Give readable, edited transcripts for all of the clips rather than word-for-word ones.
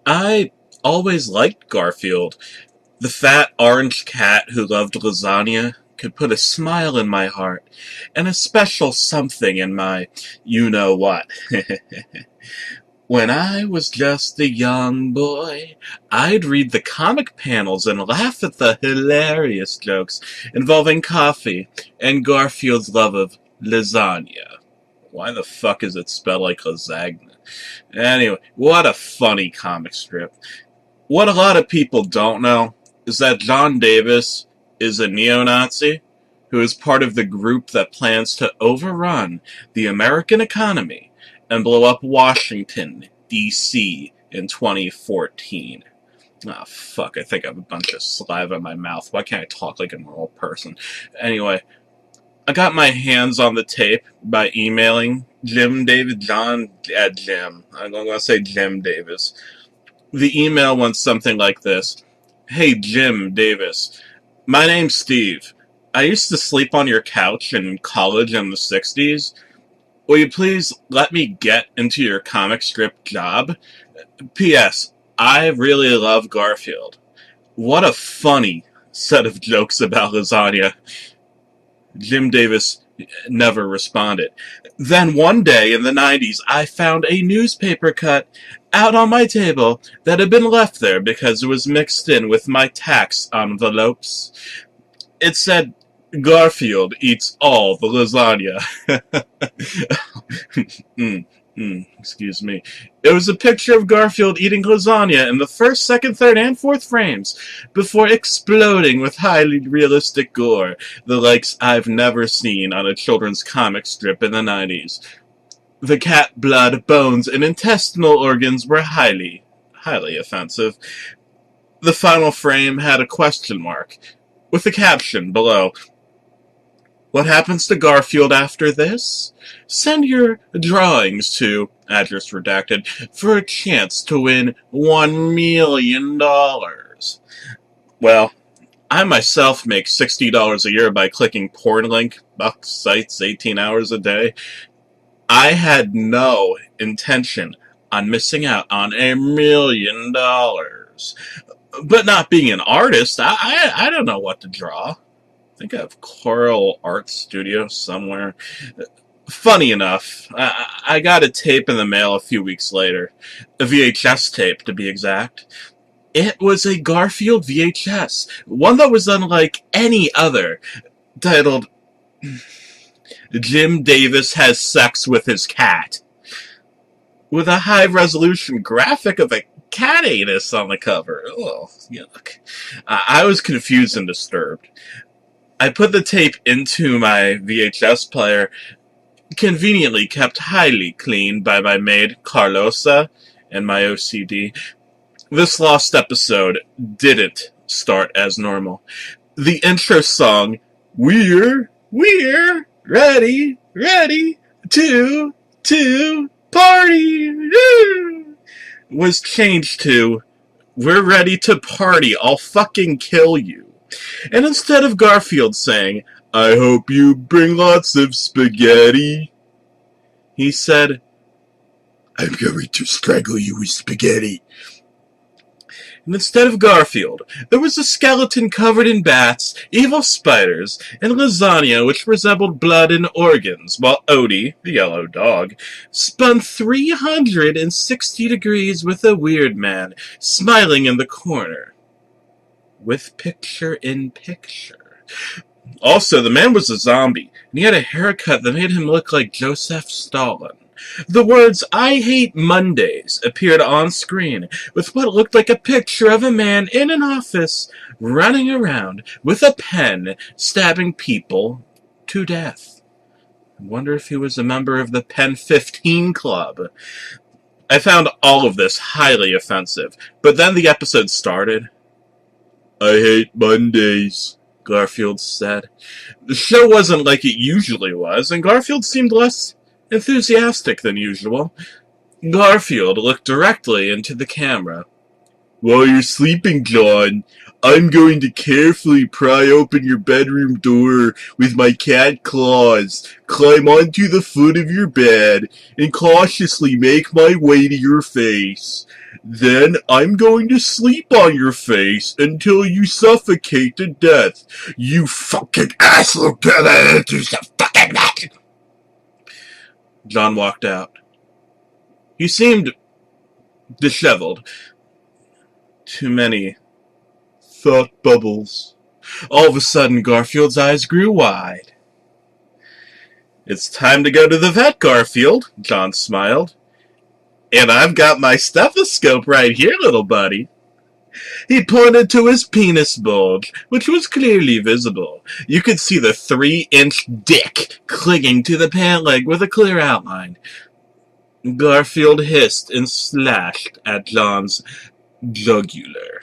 I always liked Garfield. The fat orange cat who loved lasagna could put a smile in my heart and a special something in my you-know-what. When I was just a young boy, I'd read the comic panels and laugh at the hilarious jokes involving coffee and Garfield's love of lasagna. Why the fuck is it spelled like lasagna? Anyway, what a funny comic strip. What a lot of people don't know is that John Davis is a neo-Nazi who is part of the group that plans to overrun the American economy and blow up Washington, D.C. in 2014. Ah, fuck, I think I have a bunch of saliva in my mouth. Why can't I talk like a normal person? Anyway, I got my hands on the tape by emailing Jim David John at Jim. I'm going to say Jim Davis. The email went something like this. Hey, Jim Davis. My name's Steve. I used to sleep on your couch in college in the 60s. Will you please let me get into your comic strip job? P.S. I really love Garfield. What a funny set of jokes about lasagna. Jim Davis never responded. Then one day in the 90s, I found a newspaper cut out on my table that had been left there because it was mixed in with my tax envelopes. It said, Garfield eats all the lasagna. Excuse me. It was a picture of Garfield eating lasagna in the first, second, third, and fourth frames before exploding with highly realistic gore, the likes I've never seen on a children's comic strip in the 90s. The cat blood, bones, and intestinal organs were highly offensive. The final frame had a question mark, with a caption below. What happens to Garfield after this? Send your drawings to, address redacted, for a chance to win $1 million. Well, I myself make $60 a year by clicking porn link box sites 18 hours a day. I had no intention on missing out on $1 million. But not being an artist, I don't know what to draw. I think I have Coral Art Studio somewhere. Funny enough, I got a tape in the mail a few weeks later. A VHS tape, to be exact. It was a Garfield VHS. One that was unlike any other. Titled, Jim Davis Has Sex with His Cat. With a high-resolution graphic of a cat anus on the cover. Oh, yuck. I was confused and disturbed. I put the tape into my VHS player, conveniently kept highly clean by my maid, Carlosa, and my OCD. This lost episode didn't start as normal. The intro song, We're ready to party, was changed to, We're ready to party, I'll fucking kill you. And instead of Garfield saying, I hope you bring lots of spaghetti, he said, I'm going to strangle you with spaghetti. And instead of Garfield, there was a skeleton covered in bats, evil spiders, and lasagna which resembled blood and organs, while Odie, the yellow dog, spun 360 degrees with a weird man, smiling in the corner. With picture-in-picture. Also, the man was a zombie, and he had a haircut that made him look like Joseph Stalin. The words, I hate Mondays, appeared on screen, with what looked like a picture of a man in an office, running around with a pen, stabbing people to death. I wonder if he was a member of the Pen 15 Club. I found all of this highly offensive, but then the episode started. I hate Mondays, Garfield said. The show wasn't like it usually was, and Garfield seemed less enthusiastic than usual. Garfield looked directly into the camera. While you're sleeping, John, I'm going to carefully pry open your bedroom door with my cat claws, climb onto the foot of your bed, and cautiously make my way to your face. Then I'm going to sleep on your face until you suffocate to death. You fucking asshole, get into some fucking magic. John walked out. He seemed disheveled. Too many thought bubbles. All of a sudden, Garfield's eyes grew wide. It's time to go to the vet, Garfield, John smiled. And I've got my stethoscope right here, little buddy. He pointed to his penis bulge, which was clearly visible. You could see the 3-inch dick clinging to the pant leg with a clear outline. Garfield hissed and slashed at John's jugular.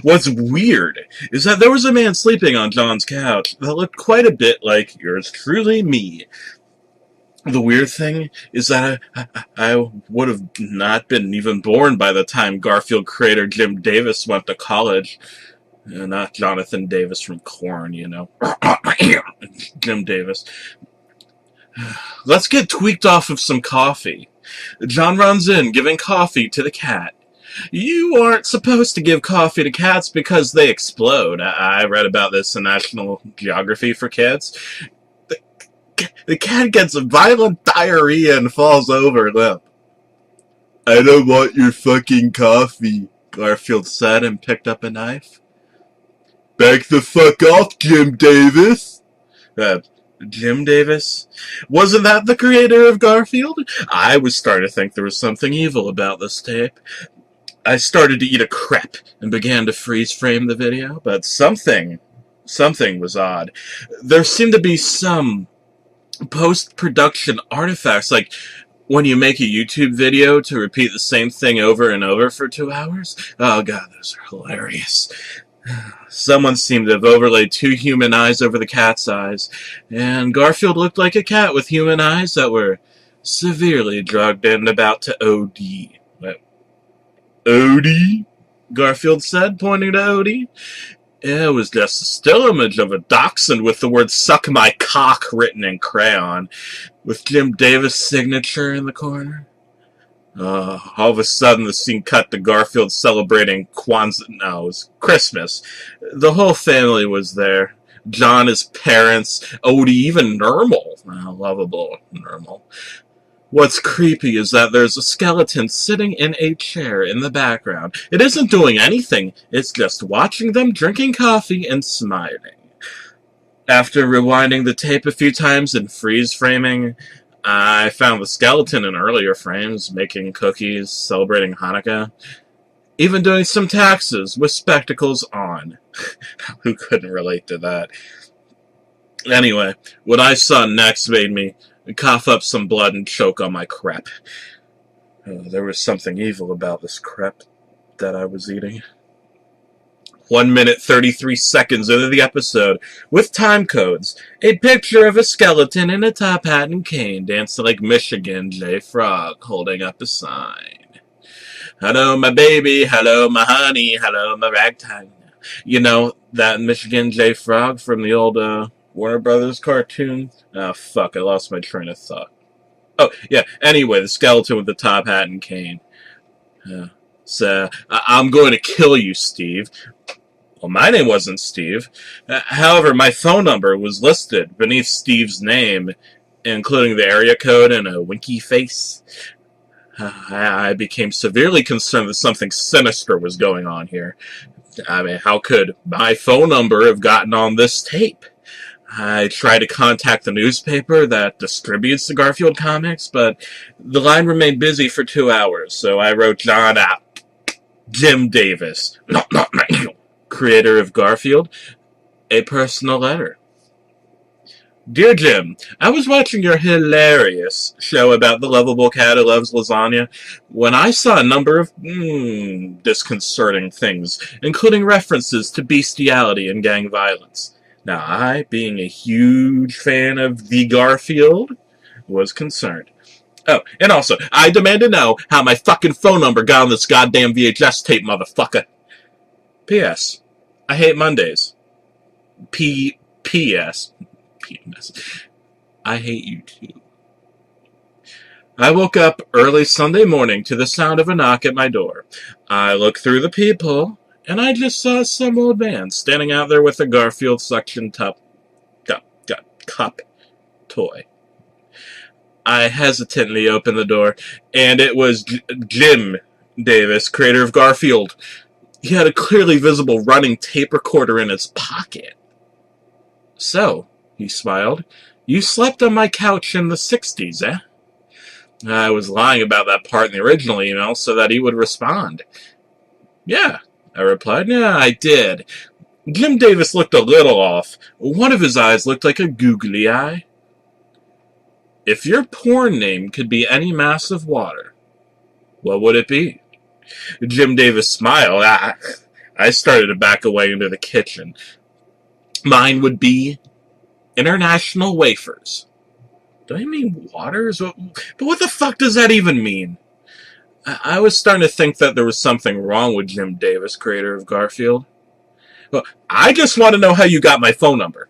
What's weird is that there was a man sleeping on John's couch that looked quite a bit like yours truly, me. The weird thing is that I would have not been even born by the time Garfield creator Jim Davis went to college. Not Jonathan Davis from Korn, you know. Jim Davis. Let's get tweaked off of some coffee. John runs in, giving coffee to the cat. You aren't supposed to give coffee to cats because they explode. I read about this in National Geography for Kids. The cat gets a violent diarrhea and falls over limp. I don't want your fucking coffee, Garfield said and picked up a knife. Back the fuck off, Jim Davis. Jim Davis? Wasn't that the creator of Garfield? I was starting to think there was something evil about this tape. I started to eat a crepe and began to freeze frame the video, but something was odd. There seemed to be some post-production artifacts, like when you make a YouTube video to repeat the same thing over and over for 2 hours. Oh god, those are hilarious. Someone seemed to have overlaid 2 human eyes over the cat's eyes, and Garfield looked like a cat with human eyes that were severely drugged and about to OD. OD? Garfield said, pointing to Odie. It was just a still image of a dachshund with the word "suck my cock" written in crayon, with Jim Davis' signature in the corner. All of a sudden, the scene cut to Garfield celebrating Kwanzaa. No, it was Christmas. The whole family was there. John, his parents, Odie, even Normal. Lovable Normal. What's creepy is that there's a skeleton sitting in a chair in the background. It isn't doing anything. It's just watching them drinking coffee and smiling. After rewinding the tape a few times and freeze framing, I found the skeleton in earlier frames, making cookies, celebrating Hanukkah, even doing some taxes with spectacles on. Who couldn't relate to that? Anyway, what I saw next made me cough up some blood and choke on my crepe. There was something evil about this crepe that I was eating. 1 minute 33 seconds into the episode, with time codes, a picture of a skeleton in a top hat and cane dancing like Michigan J. Frog, holding up a sign. Hello, my baby. Hello, my honey. Hello, my ragtime. You know, that Michigan J. Frog from the old Warner Brothers cartoon? Oh, fuck, I lost my train of thought. Oh, yeah, anyway, the skeleton with the top hat and cane. So, I'm going to kill you, Steve. Well, my name wasn't Steve. However, my phone number was listed beneath Steve's name, including the area code and a winky face. I became severely concerned that something sinister was going on here. I mean, how could my phone number have gotten on this tape? I tried to contact the newspaper that distributes the Garfield comics, but the line remained busy for 2 hours, so I wrote John out. Jim Davis, creator of Garfield, a personal letter. Dear Jim, I was watching your hilarious show about the lovable cat who loves lasagna when I saw a number of disconcerting things, including references to bestiality and gang violence. Now, I, being a huge fan of the Garfield, was concerned. Oh, and also, I demand to know how my fucking phone number got on this goddamn VHS tape, motherfucker. P.S. I hate Mondays. P.S. I hate you too. I woke up early Sunday morning to the sound of a knock at my door. I looked through the peephole, and I just saw some old man standing out there with a Garfield suction cup toy. I hesitantly opened the door, and it was Jim Davis, creator of Garfield. He had a clearly visible running tape recorder in his pocket. So, he smiled, you slept on my couch in the 60s, eh? I was lying about that part in the original email so that he would respond. Yeah, I replied. Yeah, I did. Jim Davis looked a little off. One of his eyes looked like a googly eye. If your porn name could be any mass of water, what would it be? Jim Davis smiled. I started to back away into the kitchen. Mine would be International Wafers. Do I mean waters? But what the fuck does that even mean? I was starting to think that there was something wrong with Jim Davis, creator of Garfield. Well, I just want to know how you got my phone number.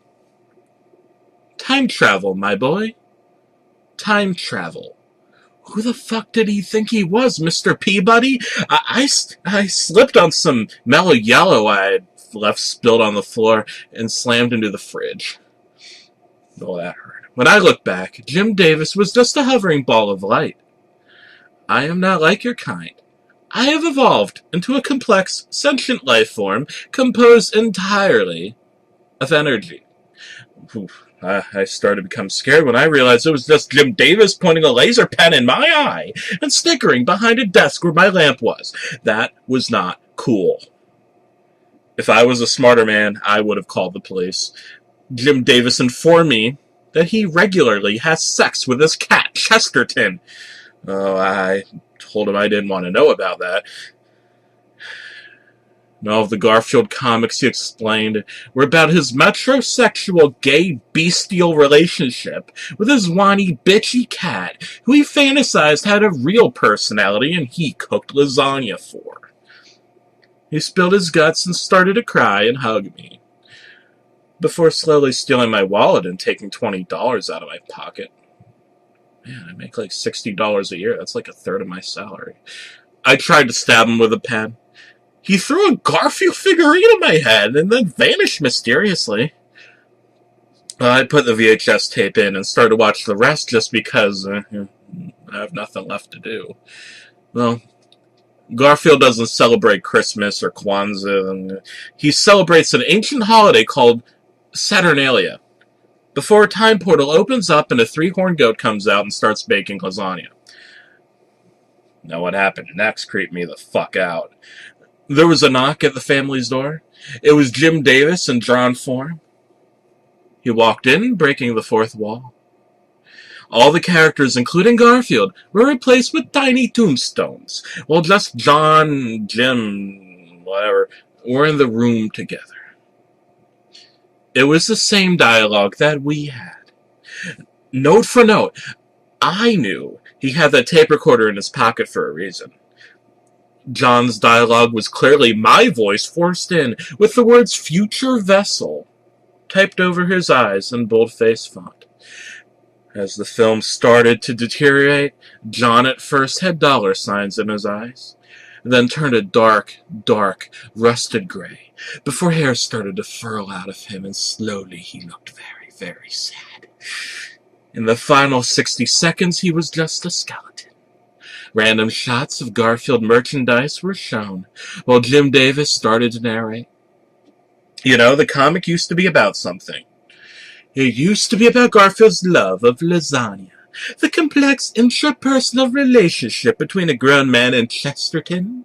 Time travel, my boy. Time travel. Who the fuck did he think he was, Mr. Peabody? I slipped on some mellow yellow I had left spilled on the floor and slammed into the fridge. Oh, that hurt. When I looked back, Jim Davis was just a hovering ball of light. I am not like your kind. I have evolved into a complex, sentient life form composed entirely of energy. I started to become scared when I realized it was just Jim Davis pointing a laser pen in my eye and snickering behind a desk where my lamp was. That was not cool. If I was a smarter man, I would have called the police. Jim Davis informed me that he regularly has sex with his cat, Chesterton. Oh, I told him I didn't want to know about that. All of the Garfield comics, he explained, were about his metrosexual, gay, bestial relationship with his whiny, bitchy cat, who he fantasized had a real personality and he cooked lasagna for. He spilled his guts and started to cry and hug me, before slowly stealing my wallet and taking $20 out of my pocket. Man, I make like $60 a year. That's like a third of my salary. I tried to stab him with a pen. He threw a Garfield figurine at my head and then vanished mysteriously. I put the VHS tape in and started to watch the rest just because I have nothing left to do. Well, Garfield doesn't celebrate Christmas or Kwanzaa. And he celebrates an ancient holiday called Saturnalia, before a time portal opens up and a three-horned goat comes out and starts baking lasagna. Now what happened next creeped me the fuck out. There was a knock at the family's door. It was Jim Davis in drawn form. He walked in, breaking the fourth wall. All the characters, including Garfield, were replaced with tiny tombstones, while just John, Jim, whatever, were in the room together. It was the same dialogue that we had. Note for note, I knew he had that tape recorder in his pocket for a reason. John's dialogue was clearly my voice forced in, with the words future vessel typed over his eyes in boldface font. As the film started to deteriorate, John at first had dollar signs in his eyes, then turned a dark, rusted gray, before hair started to furl out of him, and slowly he looked very, very sad. In the final 60 seconds, he was just a skeleton. Random shots of Garfield merchandise were shown, while Jim Davis started to narrate. You know, the comic used to be about something. It used to be about Garfield's love of lasagna, the complex intrapersonal relationship between a grown man and Chesterton.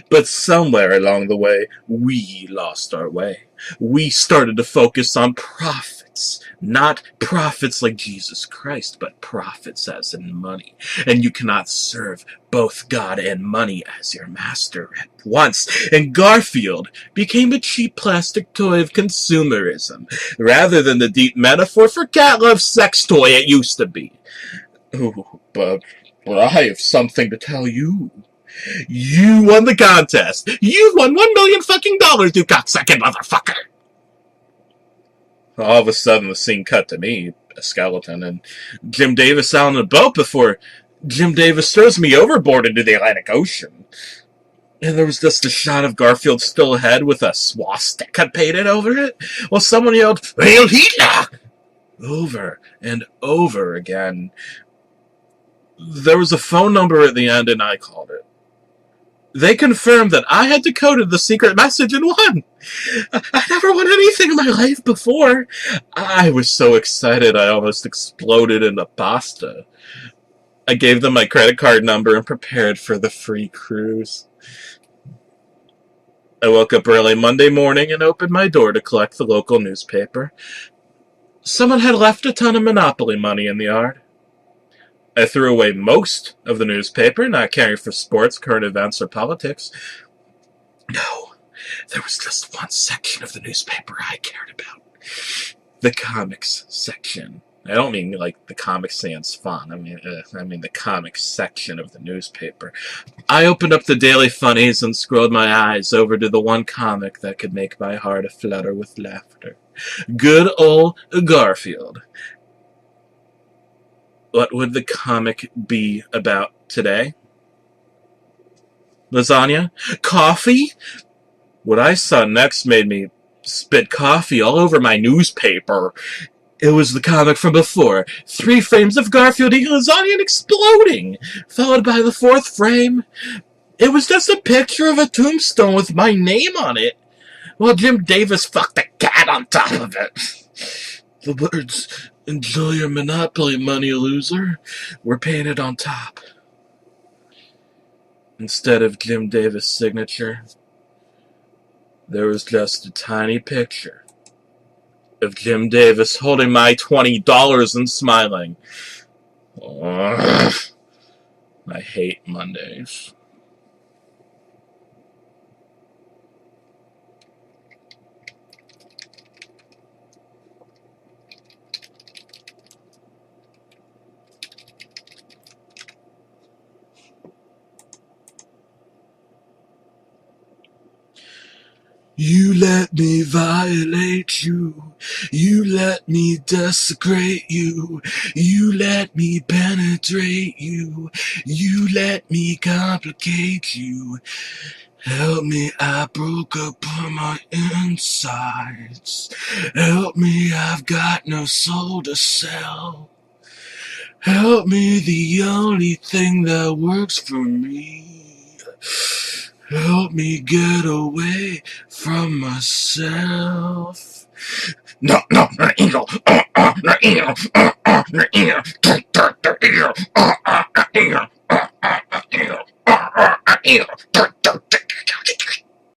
But somewhere along the way, we lost our way. We started to focus on profits. Not profits like Jesus Christ, but profits as in money. And you cannot serve both God and money as your master at once. And Garfield became a cheap plastic toy of consumerism, rather than the deep metaphor for cat love sex toy it used to be. Oh, but I have something to tell you. You won the contest. You won $1 million fucking dollars, you cocksucking motherfucker. All of a sudden, the scene cut to me, a skeleton, and Jim Davis out on a boat before Jim Davis throws me overboard into the Atlantic Ocean. And there was just a shot of Garfield still ahead with a swastika painted over it, while someone yelled, "Hail Hitler!" over and over again. There was a phone number at the end, and I called it. They confirmed that I had decoded the secret message and won. I never won anything in my life before. I was so excited I almost exploded into pasta. I gave them my credit card number and prepared for the free cruise. I woke up early Monday morning and opened my door to collect the local newspaper. Someone had left a ton of Monopoly money in the yard. I threw away most of the newspaper, not caring for sports, current events, or politics. No, there was just one section of the newspaper I cared about. The comics section. I don't mean like the Comic Sans font. I mean the comics section of the newspaper. I opened up the Daily Funnies and scrolled my eyes over to the one comic that could make my heart aflutter with laughter. Good old Garfield. What would the comic be about today? Lasagna? Coffee? What I saw next made me spit coffee all over my newspaper. It was the comic from before. 3 frames of Garfield eating lasagna and exploding, followed by the 4th frame. It was just a picture of a tombstone with my name on it, while Jim Davis fucked a cat on top of it. The words, "Enjoy your Monopoly money, loser," were painted on top. Instead of Jim Davis' signature, there was just a tiny picture of Jim Davis holding my $20 and smiling. Ugh. I hate Mondays. You let me violate you. You let me desecrate you. You let me penetrate you. You let me complicate you. Help me, I broke upon my insides. Help me, I've got no soul to sell. Help me, the only thing that works for me. Help me get away from myself. No, no, an eagle. An eagle. An eagle. An eagle. An eagle. An eagle.